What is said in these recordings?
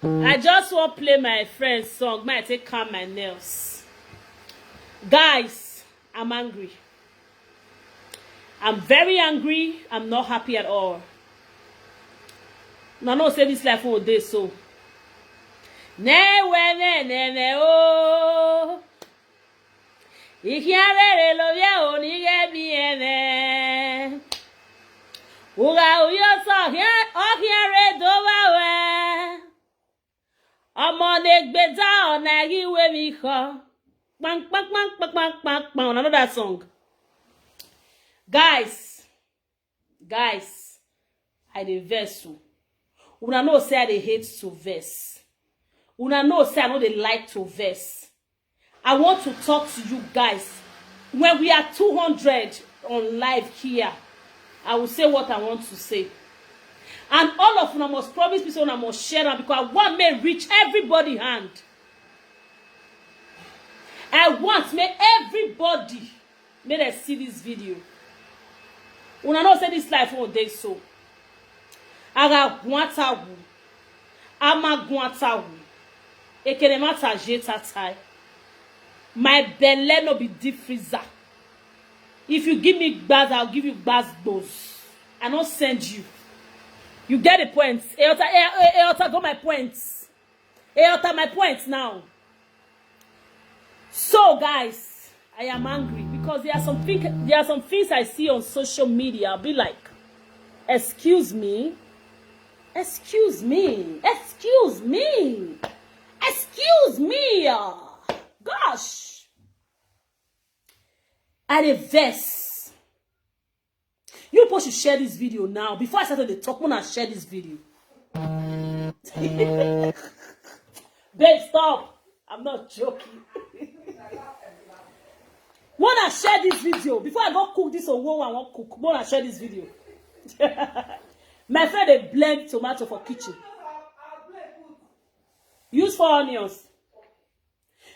I just want to play my friend's song. Might take calm my nails. Guys, I'm angry. I'm very angry. I'm not happy at all. Now, no say this life all day so. Oh. Ikiarere lo ye onige biene. Uga uyo so here okiare dowawe. Amone gbeda ona giwe mi ko. Bang bang bang bang bang bang bang. Another song. Guys, I dey verse you. Una know say I dey hate to verse. Una know say I no dey like to verse. I want to talk to you guys. When we are 200 on live here, I will say what I want to say. And all of you must promise me, so I must share them because I want me reach everybody hand. I want me everybody may they see this video. Una know say this life one day so. Aga guanta wu, ama guanta wu. Ekene mata jeta tai. My belly no be deep freezer. If you give me baz, I'll give you baz boss. I don't send you. You get the point. Eota got my points. Eota my points now. So guys, I am angry because there are some things I see on social media. I'll be like, excuse me. Excuse me. Excuse me. Excuse me. Gosh. At a verse. You supposed to share this video now. Before I started the talk, when I share this video. Babe, stop. I'm not joking. When I share this video, before I go cook this or what I want to cook, when I share this video. My friend, they blend tomato for kitchen. Use 4 onions.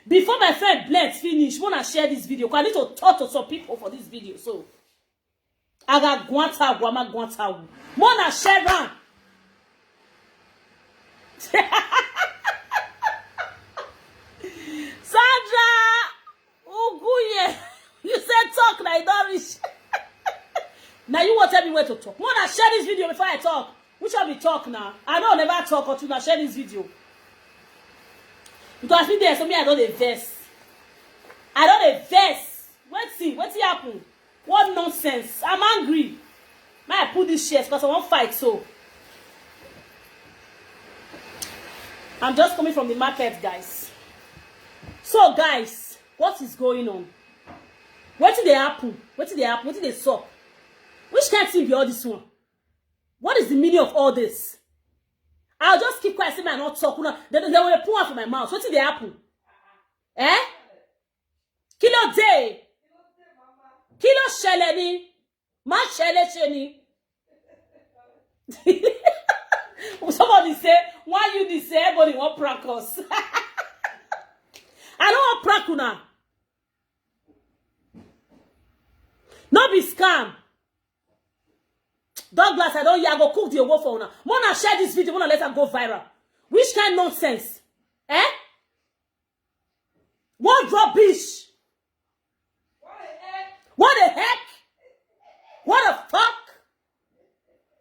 Before my friend blends finish, when I share this video, because I need to talk to some people for this video. So, I got guanta, guama, guanta. When I share them. Sandra, Uguye, you said talk, now you don't reach. Now you won't tell me where to talk. When I share this video before I talk, which shall we talk now? I don't never talk until I share this video. Because me there, so me I don't verse. I don't verse. What's happen? What nonsense? I'm angry. May I put this shares because I won't fight so. I'm just coming from the market, guys. So guys, what is going on? What did they happen? What did they happen? What did they saw? Which kind of thing be all this one? What is the meaning of all this? I'll just keep quiet, say me not talk. They will pour out from my mouth. What did they happen? Eh? Kilo day. Kilo sheleni. Ma shele sheni. Somebody say, why you this say everybody want prank us? I don't want prank una. No be scam. Douglas, I don't hear, I go cook the award for una. Wanna share this video, wanna let her go viral. Which kind of nonsense? Eh? What rubbish? What the heck? What the fuck?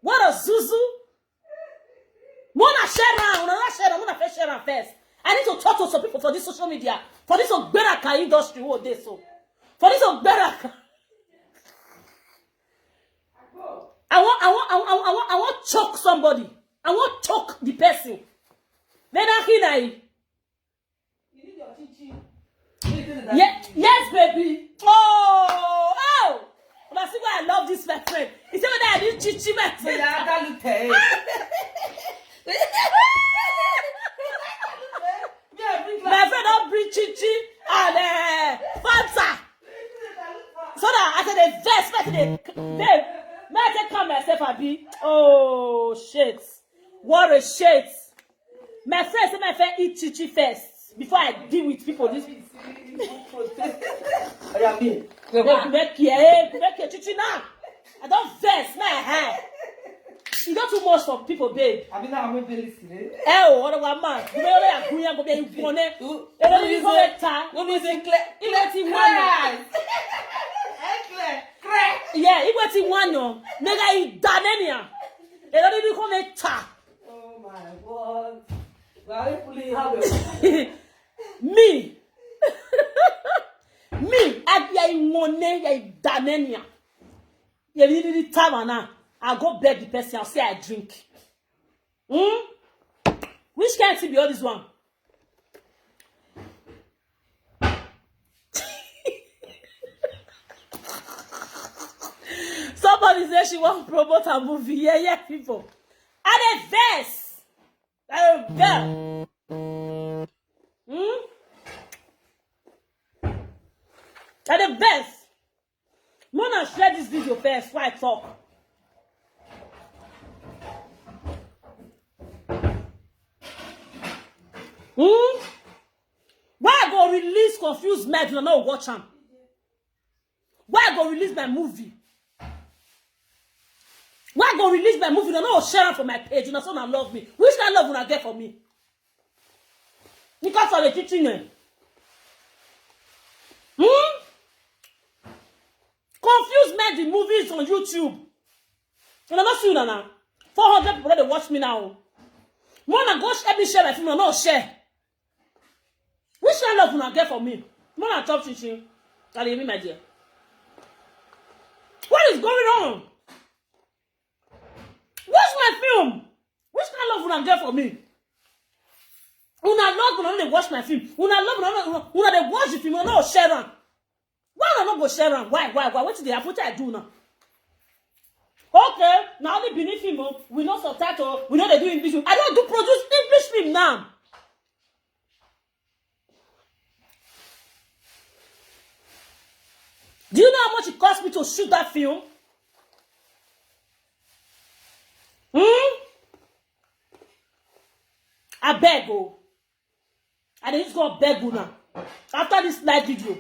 What a zuzu? Wanna share wanna share first. I need to talk to some people for this social media. For this Ogberaka industry, what they so. For this Ogberaka. I want choke somebody. I want choke the person. Then I hear you need your chichi. Yes, baby. Oh. That's why I love this my friend. He said that I need chichi, my friend. My friend don't bring chichi and Fanta. So that I said the vest, may I take care of myself, Abi? Oh, shit. What a shit. My friend said my friend eat chichi first before I deal with people. This make chichi now. I don't vex my hair. You got too much for people, babe. I mean, I'm very listening. Oh, what about man? You know what I'm going to be one. You know what I'm yeah, he went in one year. Nigga, he done any. They don't even come a ta. Oh my God. Me. Me, I money, danenia. You need the time now. I'll go beg the person. I'll say I drink. Which can't be all this one? Somebody said she wants to promote a movie. Yeah, people. And a verse. And a verse. And a verse. Mona, share this video first before I talk. Why I go release Confused Med? You know, watch him. Why I go release my movie? Why I go release my movie? You know, share it for my page. You know, someone love me. Which kind of love will I get for me? Because of the teaching. Confused Med, the movie is on YouTube. You know, not soon now. 400 people that watch me now. Mona, go help me share my film. No, share. Which kind of love will I get for me? Mona, top teaching. I'll leave me, my dear. What is going on? What's my film? Which kind of love will I get for me? Una love when they watch my film. Una love when they watch the film. Una no share them. Why not go share them? Why? What did they have? What I do now? Okay, now only beneath film. We know subtitle. We know they do English film. I don't do produce English film now. Do you know how much it cost me to shoot that film? I beg you. I just go beg you now. After this live video,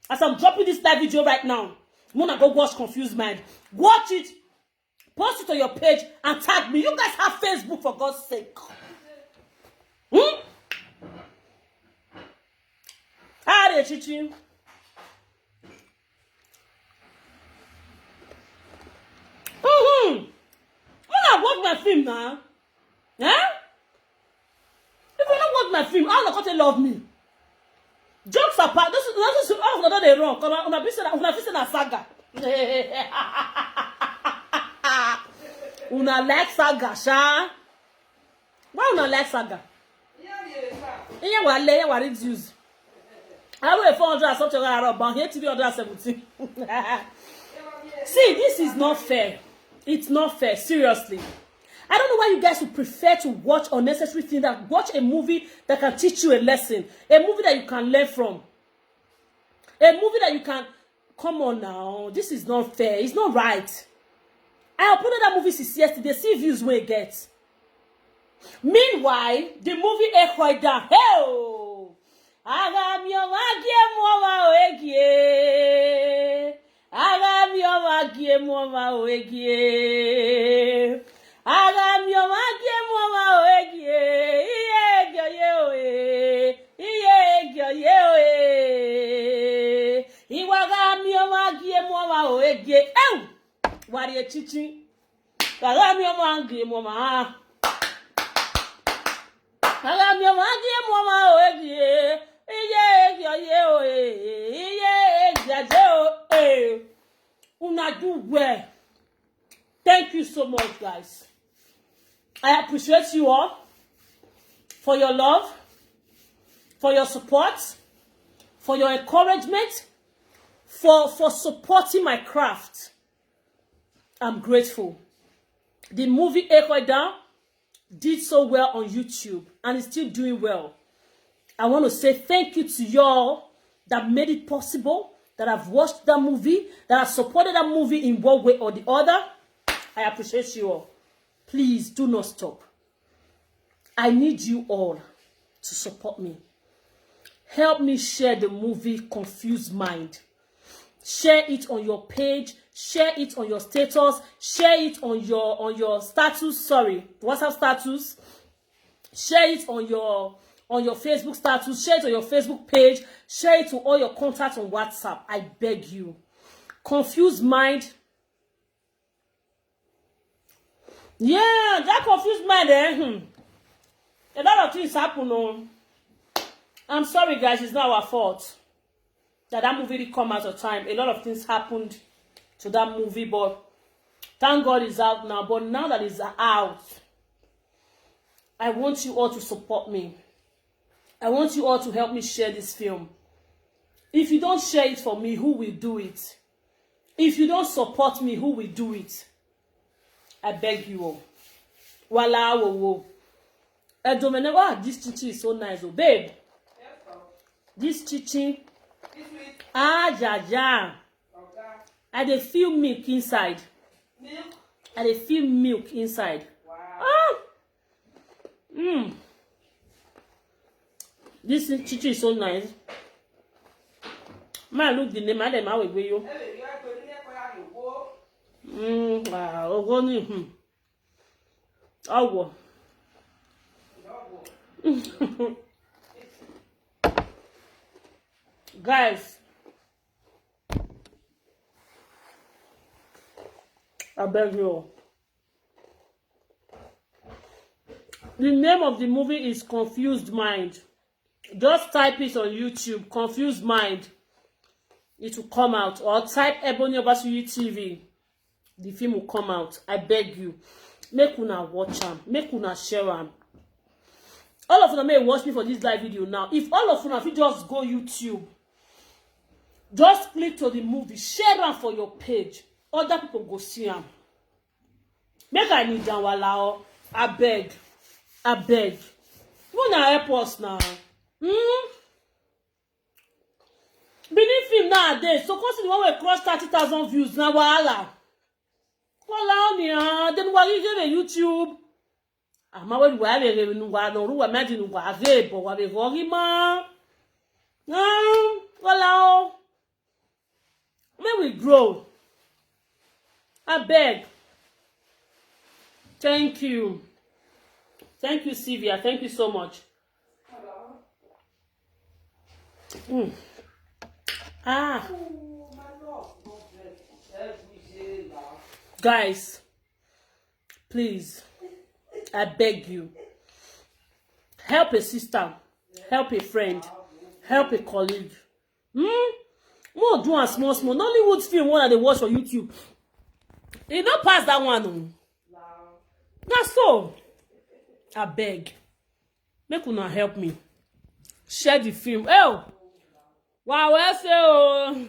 as I'm dropping this live video right now, I'm gonna go watch Confused Mind. Watch it, post it on your page, and tag me. You guys have Facebook, for God's sake. How are they teaching? I'm gonna watch my film now. Yeah? If you don't watch my film, how the country love me? Jokes apart, this is all that they wrong. Una be a saga. Una like saga, sha? Why una like saga? Yeah, what reduce. I weigh 400 and something around, but here 317. See, this is not fair. It's not fair, seriously. I don't know why you guys would prefer to watch unnecessary things than watch a movie that can teach you a lesson. A movie that you can learn from. A movie that you can... Come on now. This is not fair. It's not right. I uploaded that movie since yesterday. See views where it gets. Meanwhile, the movie echoed down. Hey! Una do well. Thank you so much, guys. I appreciate you all for your love, for your support, for your encouragement, for supporting my craft. I'm grateful. The movie Echoed Down did so well on YouTube and is still doing well. I want to say thank you to y'all that made it possible, that have watched that movie, that have supported that movie in one way or the other. I appreciate you all. Please do not stop. I need you all to support me. Help me share the movie Confused Mind. Share it on your page. Share it on your status. Share it on your status. Sorry, WhatsApp status. Share it on your Facebook status. Share it on your Facebook page. Share it to all your contacts on WhatsApp. I beg you. Confused Mind. Yeah, that Confused Mind. A lot of things happen. I'm sorry, guys. It's not our fault. that movie did come out of time. A lot of things happened to that movie, but thank God it's out now. But now that it's out, I want you all to support me. I want you all to help me share this film. If you don't share it for me, who will do it? If you don't support me, who will do it? I beg you all. Wala wo wo. This chichi is so nice, oh babe. This chichi. Ah ja ja. I dey feel milk inside. Milk? I dey feel milk inside. Wow. Ah. This chichi is so nice. Man, look the name. I dem awe gbe yo. Wow. Ogoni. Awo. Guys, I beg you. The name of the movie is Confused Mind. Just type it on YouTube, Confused Mind. It will come out. Or type Ebony Obasuyi TV. The film will come out. I beg you. Make una watch am. Make una share am. All of you may watch me for this live video now. If all of you, if you just go YouTube, just click to the movie, share am for your page. Other people go see am. Make I need down wala. I beg. I beg. You wanna help us now? Benin film nowadays, so consider the one wey cross 30,000 views na wahala. Call on ya. Then why you get YouTube? Ama we wa be nu wa no ru wa ma di nu wa ve bo wa be go ma. Wala. May we grow. I beg. Thank you. Thank you, Sylvia. Thank you so much. Ah. Guys, please, I beg you. Help a sister. Help a friend. Help a colleague. More do a small. Nollywood film one that they watch on YouTube. They don't pass that one. That's so. I beg. Make una help me. Share the film. Oh. Wow, well, so.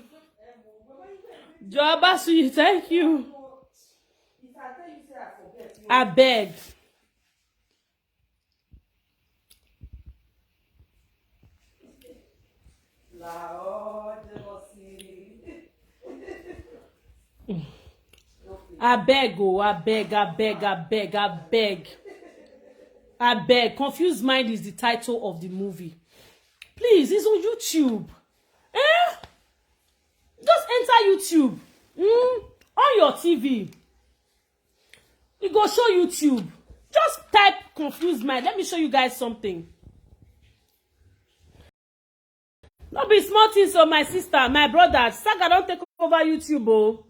Jobasu, thank you. I beg. I beg, oh, I beg, I beg, I beg, I beg. I beg. Confused Mind is the title of the movie. Please, it's on YouTube. Just enter YouTube. On your TV. You go show YouTube. Just type Confused Mind. Let me show you guys something. Not be small things, so my sister, my brother. Saga don't take over YouTube, oh.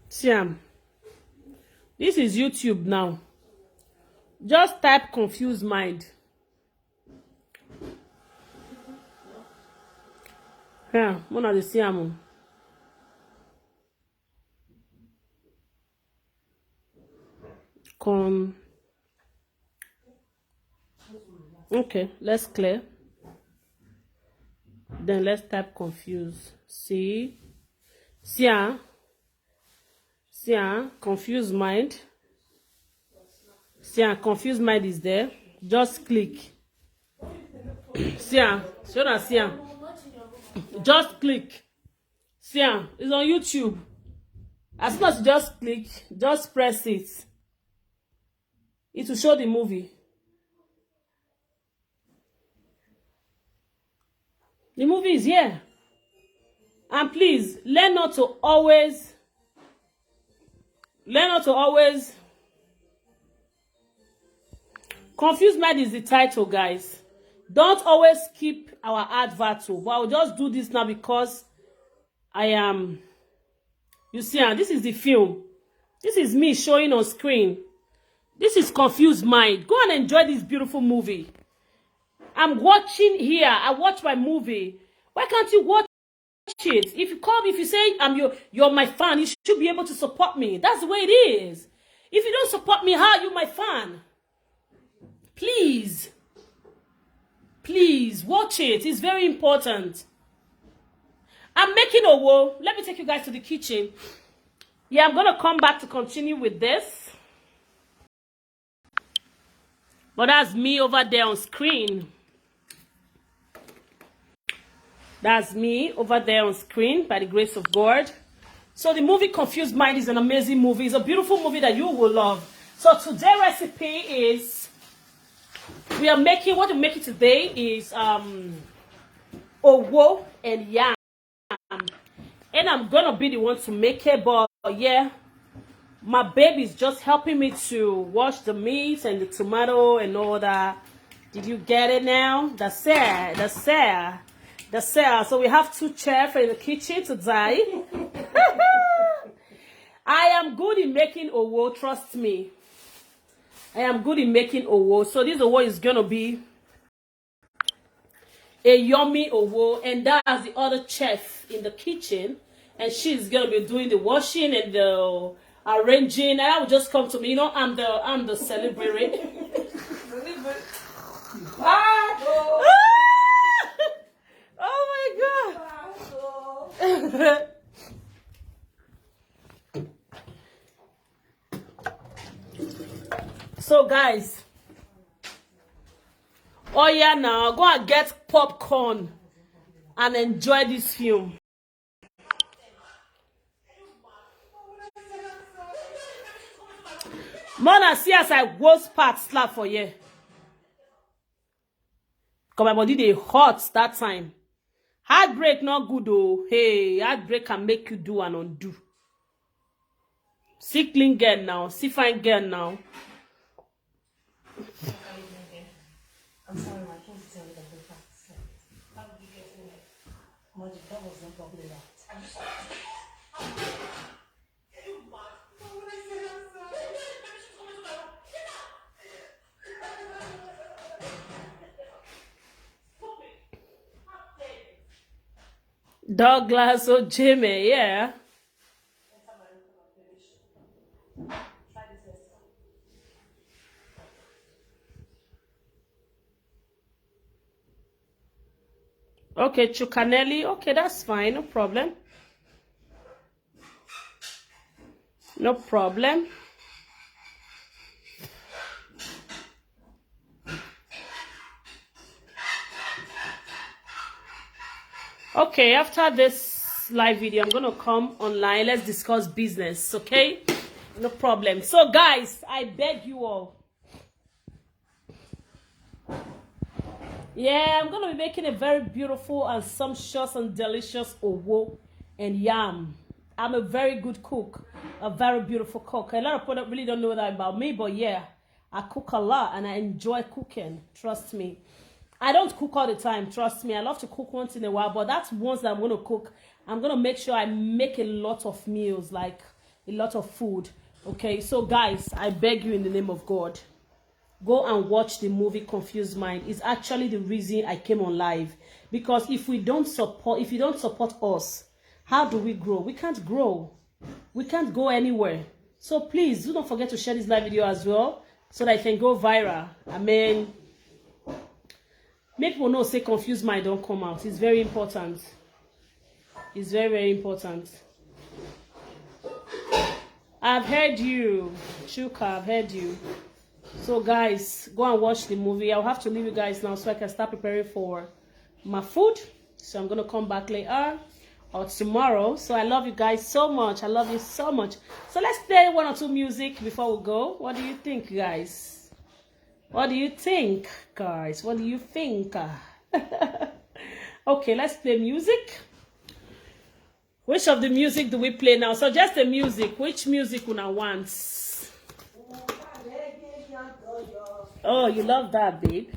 Siam. This is YouTube now. Just type Confused Mind. Yeah, one of the Siam. Okay, let's clear. Then let's type Confused. See? Siam. Siam, Confused Mind. Siam, Confused Mind is there. Just click. Siam, show that Siam. Just click. Siam, it's on YouTube. As soon as you just click, just press it. It will show the movie. The movie is here. And please, learn not to always Confused Mind is the title, guys. Don't always skip our advert, but I'll just do this now because I am, you see, this is the film. This is me showing on screen. This is Confused Mind. Go and enjoy this beautiful movie. I'm watching here. I watch my movie. Why can't you watch it? If you call me, if you say you're my fan, you should be able to support me. That's the way it is. If you don't support me, how are you my fan? Please. Please watch it. It's very important. I'm making a wall. Let me take you guys to the kitchen. Yeah, I'm gonna come back to continue with this. But that's me over there on screen. That's me over there on screen by the grace of God. So the movie Confused Mind is an amazing movie. It's a beautiful movie that you will love. So today's recipe is, what we're making today is owo and yam. And I'm gonna be the one to make it, but yeah, my baby's just helping me to wash the meat and the tomato and all that. Did you get it now? The sir. So we have 2 chefs in the kitchen today. I am good in making owo, trust me. I am good in making owo. So this owo is gonna be a yummy owo, and that's the other chef in the kitchen, and she's gonna be doing the washing and the arranging. And I will just come to me, you know, I'm the celebrity. Oh my God. So guys, oh yeah, now go and get popcorn and enjoy this film. Mona, see as I worst part slap for you. Cause my body they hot that time. Heartbreak not good oh. Hey, heartbreak can make you do and undo. See clean girl now. See fine girl now. I'm sorry, I can't tell you the breakfast. How did you get in it? That was not probably that. I'm sorry. Douglas or Jimmy, yeah. Okay, Chukanelli. Okay, that's fine. No problem. No problem. Okay, after this live video, I'm going to come online. Let's discuss business, okay? No problem. So, guys, I beg you all. Yeah, I'm going to be making a very beautiful and sumptuous and delicious owo and yam. I'm a very good cook, a very beautiful cook. A lot of people really don't know that about me, but yeah, I cook a lot and I enjoy cooking. Trust me. I don't cook all the time, trust me. I love to cook once in a while, but that's once that I'm going to cook. I'm going to make sure I make a lot of meals, like a lot of food. Okay, so guys, I beg you in the name of God, go and watch the movie Confused Mind. It's actually the reason I came on live. Because if you don't support us, how do we grow? We can't grow. We can't go anywhere. So please, do not forget to share this live video as well, so that it can go viral. I mean, make people know, say Confused Mind don't come out. It's very important. It's very, very important. I've heard you, Chuka, I've heard you. So guys, go and watch the movie. I'll have to leave you guys now so I can start preparing for my food. So I'm going to come back later or tomorrow. So I love you guys so much. I love you so much. So let's play 1 or 2 music before we go. What do you think, guys? What do you think, guys? What do you think? Okay, let's play music. Which of the music do we play now? So just the music. Which music una want? Oh, you love that, babe.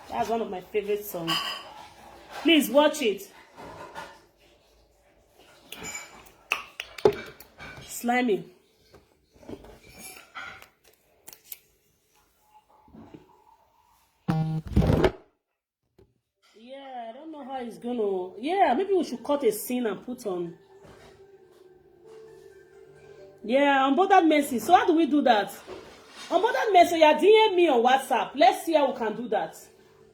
That's one of my favorite songs. Please watch it. slimy. Yeah, I don't know how it's gonna. Yeah, maybe we should cut a scene and put on. Yeah, unbothered Mercy. So how do we do that? Unbothered Mercy, yeah, DM me on WhatsApp. Let's see how we can do that.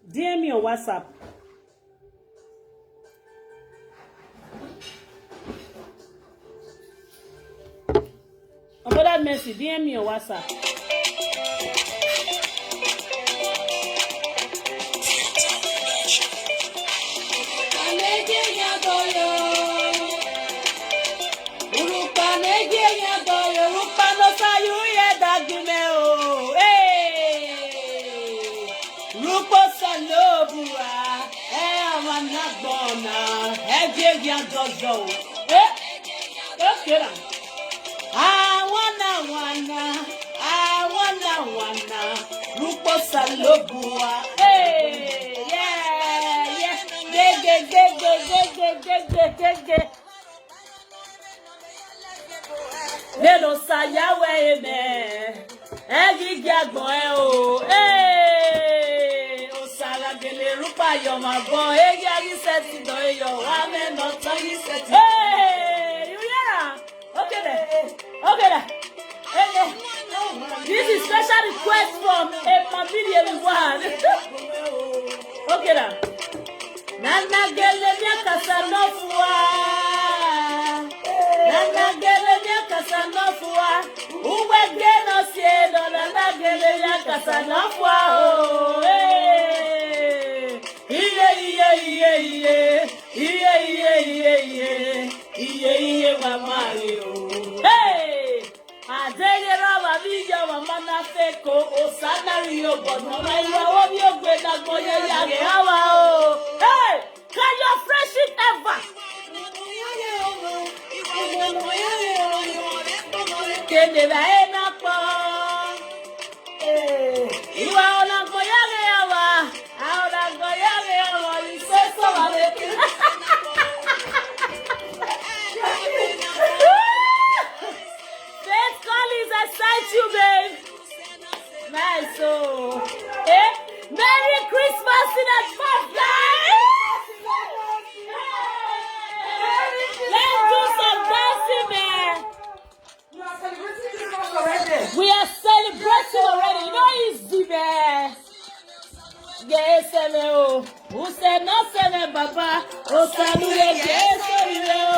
DM me on WhatsApp. Unbothered Mercy, DM me on WhatsApp. Hello, Sayawe, amen. Egi gagbo o. O sara gele rupa yo ma bo. Egi ani seti do yo. Amen no to yi seti. Hey, you hear? Okay there. Okay there. Hey, this is special request from a family everyone. Okay there. Nana gele mi akasa no fuwa. Nana gele mi akasa no fuwa. Uwe geno sielo. Nana gele mi akasa no fuwa. Oh, hey. Iye mama yo. Hey. Adeye rawa bijo mama na feko. Osanari yo but mama iwa wo mi ogbe dagbo ye yare hawa o. Hey. Can you fresh it ever? Kende ba ena po. Iwa ona goyare yawa. Ahora goyare yawa. Iseso wale. Faith Collins, I sent you, babe. Nice, so. Merry Christmas in advance, guys. Let's do some dancing, man. You are celebrating Christmas already. We are celebrating already. You know it's man. Yes, hello. Who said no, send Papa? Oh, salute, yes, hello.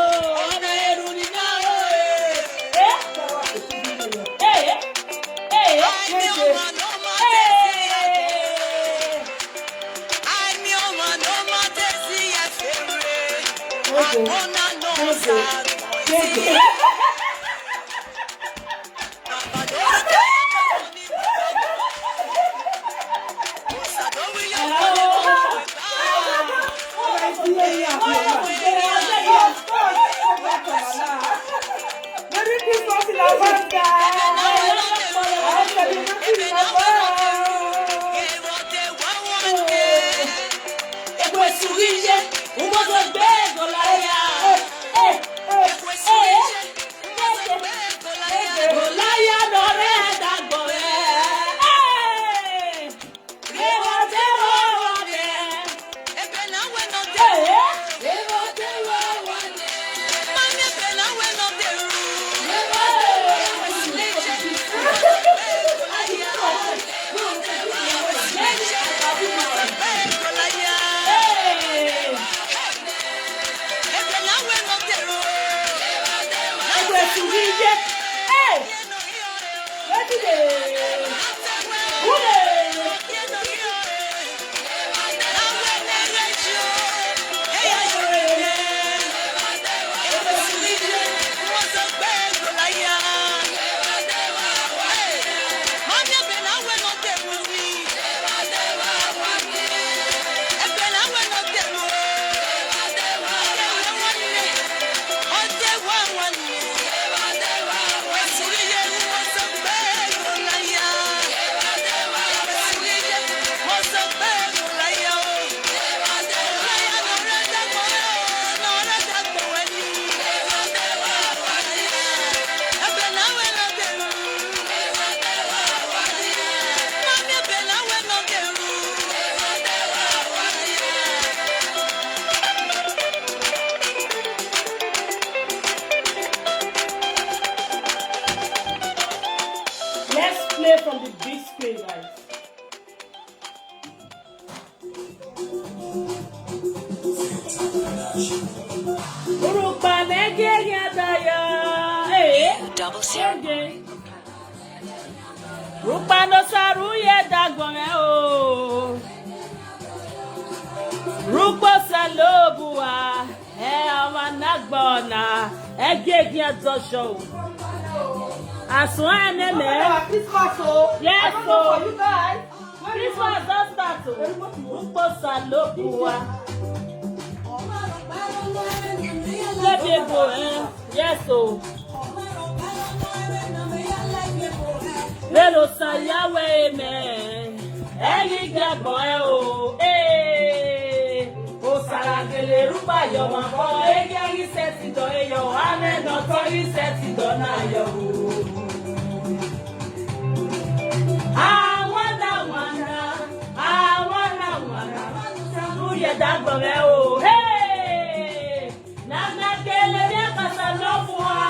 Merry Christmas in advance, guys. double zero. Rupano saruye dagwame o. Rupo salobua. Amanagbona. Egegi adosho. Aswanele. Christmas, Yes, for you guys. This one just start. Rupo salobua. Let me go, Yes, so. Hello, Sayawe, man. Any boy, oh, O Saragele, Ruba, your mama, he said it on your hand, not all he said it on your. I wanna, that boy, oh, hey, Nana Gele, Casanova.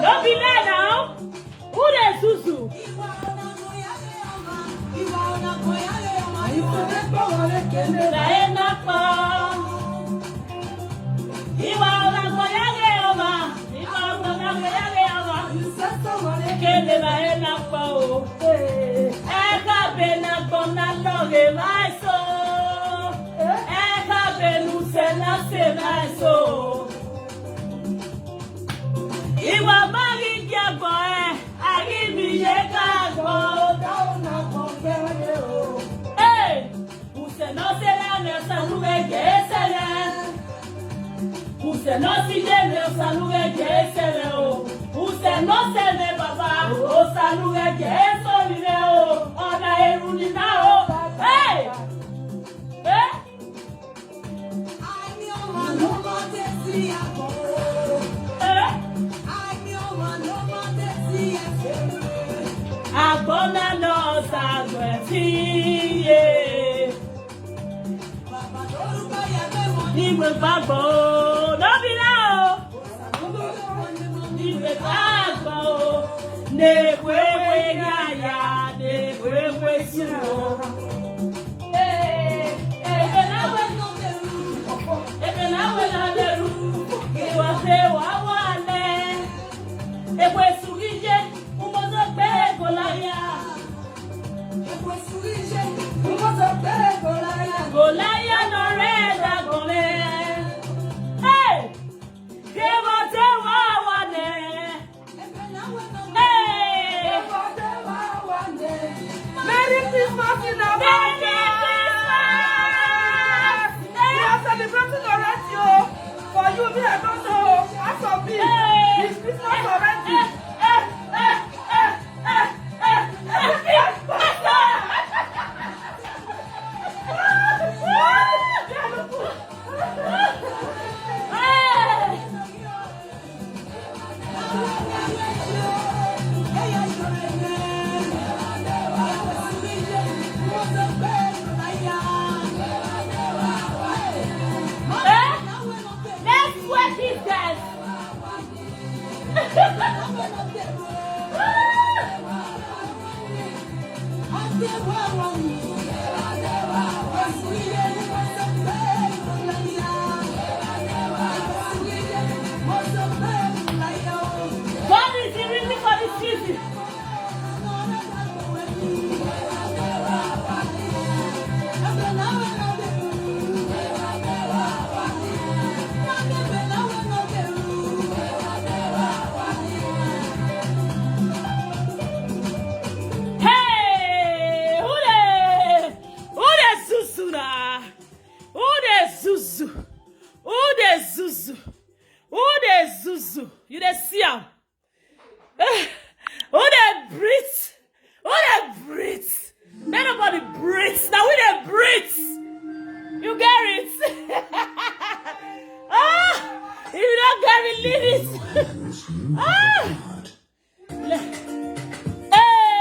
No be there now. Who dey Zuzu? No si debe o salude que ese o usted no se ve baba o salude que eso video ona erunao hey Abona no sagwe fiye Igwe gbagbo Zuzu. You dey see am? Who dey breathe? Who dey breathe? Let nobody breathe. Now we dey breathe. You get it? Ah, if you don't get it, leave it. Ah. Hey.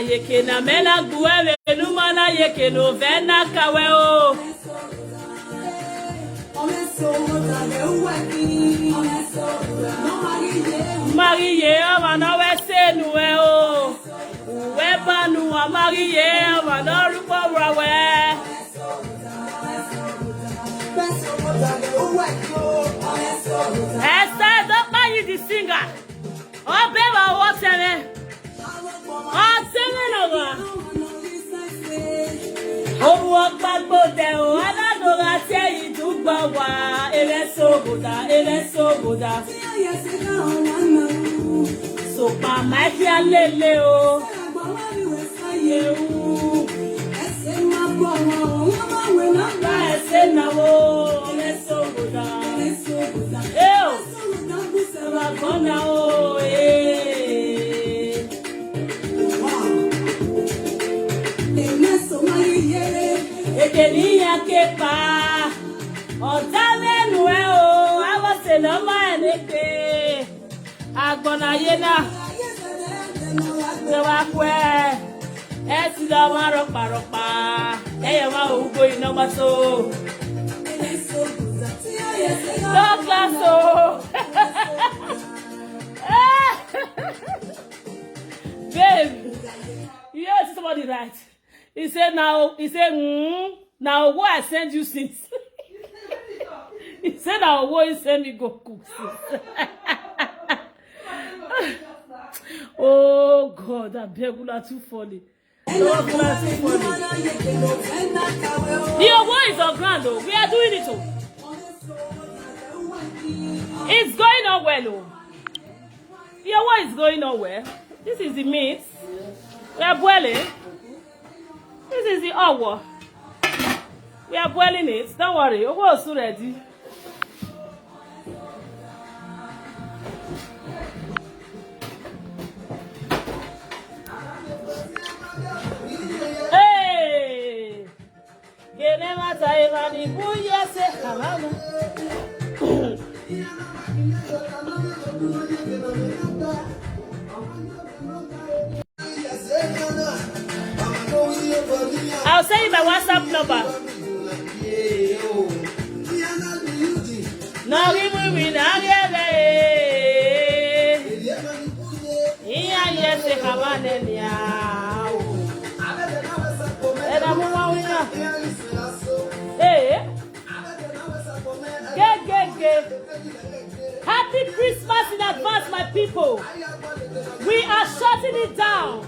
yeke na mena guwe numana yeke no vena kawe o. Mariye amana wese nuwe o. Uwe nu amariye amana rupa brawe. Esther, don't buy you the singer. Oh, baby, what's your name? Oh, singing over. Oh, walk back, but there, oh, I don't know that you do, but why? It is so good, it is so good. So, my dear Leo. Ekenia kepa otame nuwe o awose no ma eneke agbona yena wa kwe esi do ma ropa eyo ma ugo ina ma so no classo babe you hear somebody right. He said now what I send you since. He said now what he send me go cook since. Oh God, that begula too funny. Too funny. The award is on ground though. We are doing it all. It's going on well though. The award is going on well. This is the meat. We are boiling. This is the hour. We are boiling it. Don't worry. Owo is ready. Hey! Gene mata evani buya se halama. I'll send you my WhatsApp number. No, we not get yes, hey, happy Christmas in advance, my people. We are shutting it down.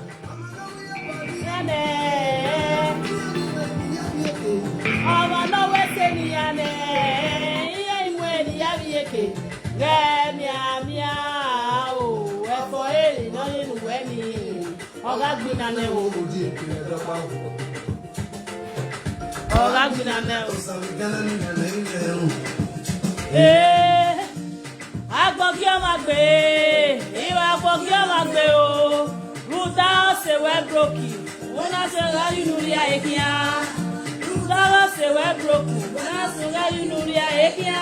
Una se ga yunuria ekia. Dala se we broke. Una se ga yunuria ekia.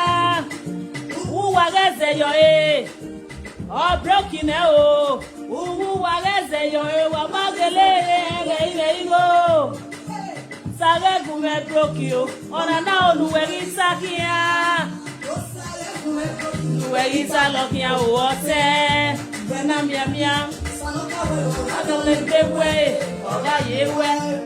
Who wageze yo e. Oh broken e o. Who wageze yo e wa magele e igo. Sage gume broke yo. Ona na oluweri sakia. Oluweri salokia o ote. Bena mia. I don't let them way. Yeah, yeah, well.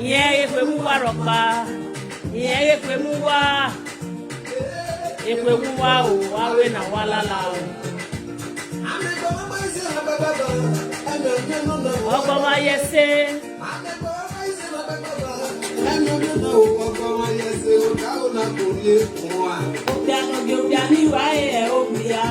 Yeah, if we move our yeah, if we move our o, awe na walala o. Ọkọ ma yese. Obiani wa e obia.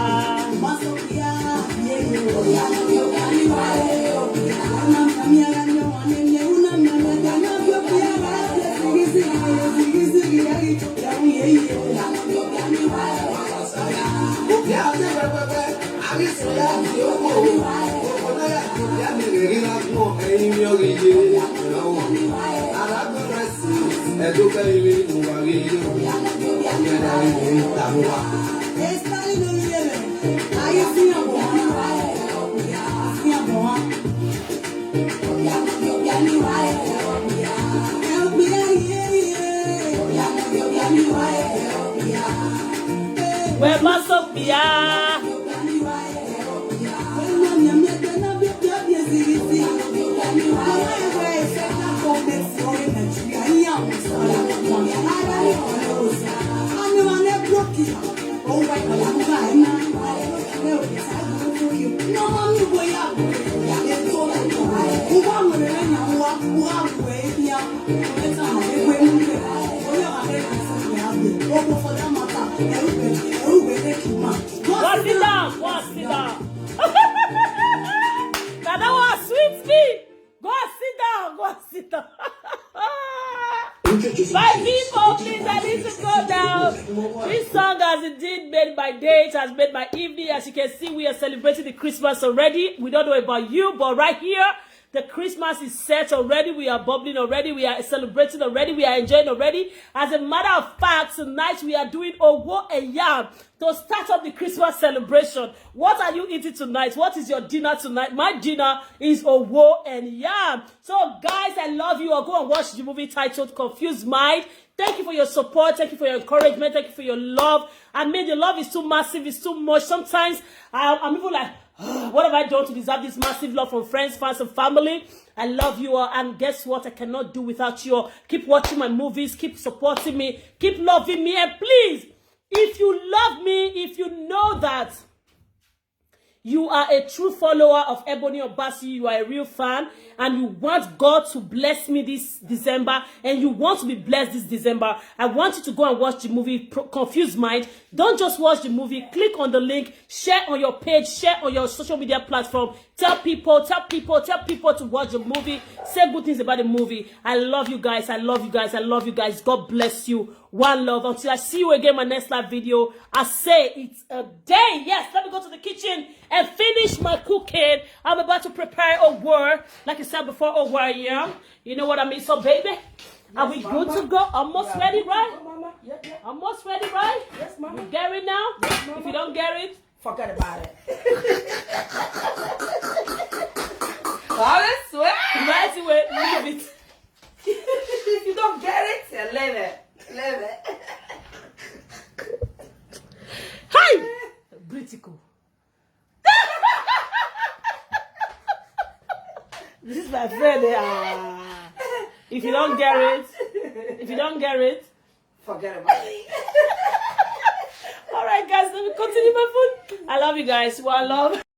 Where must I be? Go sit down, go sit down. Now that was sweet me. Go sit down, go sit down. My people, please, I need to go down. This song has indeed made my day. It has made my evening. As you can see, we are celebrating the Christmas already. We don't know about you, but right here, the Christmas is set already. We are bubbling already. We are celebrating already. We are enjoying already. As a matter of fact, tonight we are doing Owo and Yam to start up the Christmas celebration. What are you eating tonight? What is your dinner tonight? My dinner is Owo and Yam. So guys, I love you. I'll go and watch the movie titled Confused Mind. Thank you for your support. Thank you for your encouragement. Thank you for your love. I mean, the love is too massive. It's too much. Sometimes I'm even like, what have I done to deserve this massive love from friends, fans, and family? I love you all, and guess what? I cannot do without you all. Keep watching my movies, keep supporting me, keep loving me, and please, if you love me, if you know that you are a true follower of Ebony Obasi, you are a real fan, and you want God to bless me this December, and you want to be blessed this December, I want you to go and watch the movie Confused Mind. Don't just watch the movie. Click on the link, share on your page, share on your social media platform. Tell people to watch the movie. Say good things about the movie. I love you guys. I love you guys. I love you guys. God bless you. One love. Until I see you again in my next live video, I say it's a day. Yes, let me go to the kitchen and finish my cooking. I'm about to prepare a word. Like I said before, a word, yeah. You know what I mean? So, baby, are we good to go? Almost ready, right? Mama. Yep. Almost ready, right? Yes, Mama. You get it now? Yes, Mama. If you don't get it, Forget about it. I swear. right away, leave it. If you don't get it, leave it. Leave it. Hi! Britico. This is my friend. If you don't get it, Forget about it. all right, guys, let me continue my food. I love you guys. One love.